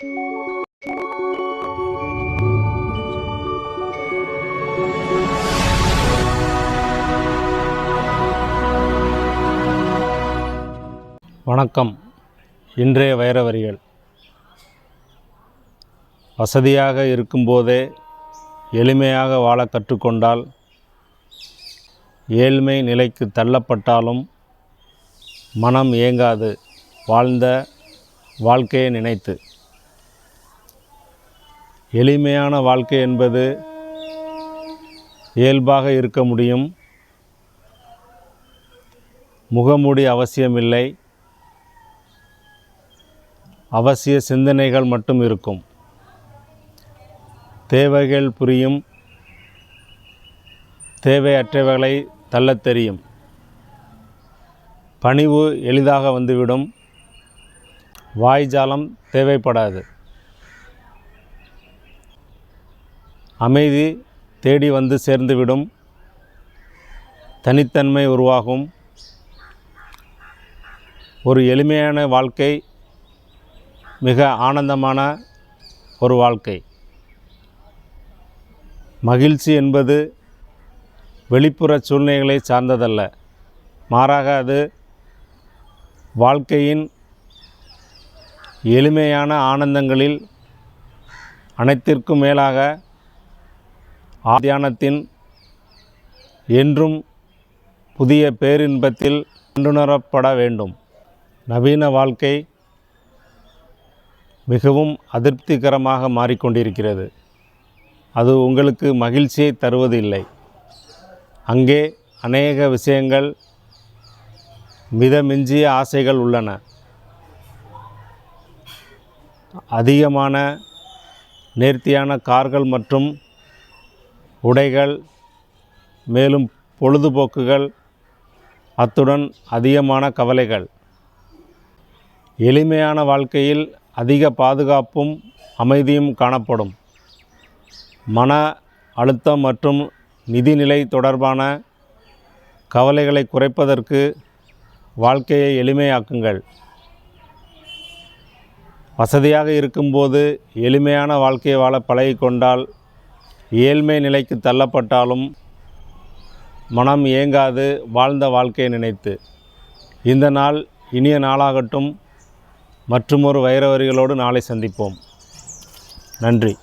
வணக்கம். இன்றைய வைர வரிகள். வசதியாக இருக்கும்போதே எளிமையாக வாழ கற்றுக்கொண்டால் ஏழ்மை நிலைக்கு தள்ளப்பட்டாலும் மனம் ஏங்காது வாழ்ந்த வாழ்க்கையை நினைத்து. எளிமையான வாழ்க்கை என்பது இயல்பாக இருக்க முடியும். முகமூடி அவசியமில்லை. அவசிய சிந்தனைகள் மட்டும் இருக்கும். தேவைகள் புரியும். தேவையற்றவைகளை தள்ளத் தெரியும். பணிவு எளிதாக வந்துவிடும். வாய்ஜாலம் தேவைப்படாது. அமைதி தேடி வந்து சேர்ந்துவிடும். தனித்தன்மை உருவாகும். ஒரு எளிமையான வாழ்க்கை மிக ஆனந்தமான ஒரு வாழ்க்கை. மகிழ்ச்சி என்பது வெளிப்புற சூழ்நிலைகளை சார்ந்ததல்ல. மாறாக அது வாழ்க்கையின் எளிமையான ஆனந்தங்களில் அனைத்திற்கும் மேலாக தியானத்தின் என்றும் புதிய பேரின்பத்தில் கண்டுணரப்பட வேண்டும். நவீன வாழ்க்கை மிகவும் அதிருப்திகரமாக மாறிக்கொண்டிருக்கிறது. அது உங்களுக்கு மகிழ்ச்சியை தருவது இல்லை. அங்கே அநேக விஷயங்கள், மிதமிஞ்சிய ஆசைகள் உள்ளன. அதிகமான நேர்த்தியான கார்கள் மற்றும் உடைகள், மேலும் பொழுதுபோக்குகள், அத்துடன் அதிகமான கவலைகள். எளிமையான வாழ்க்கையில் அதிக பாதுகாப்பும் அமைதியும் காணப்படும். மன அழுத்தம் மற்றும் நிதிநிலை தொடர்பான கவலைகளை குறைப்பதற்கு வாழ்க்கையை எளிமையாக்குங்கள். வசதியாக இருக்கும்போது எளிமையான வாழ்க்கையை வாழ பழகிக்கொண்டால் ஏழ்மை நிலைக்கு தள்ளப்பட்டாலும் மனம் ஏங்காது வாழ்ந்த வாழ்க்கையை நினைத்து. இந்த நாள் இனிய நாளாகட்டும். மற்றுமொரு வைர வரிகளோடு நாளை சந்திப்போம். நன்றி.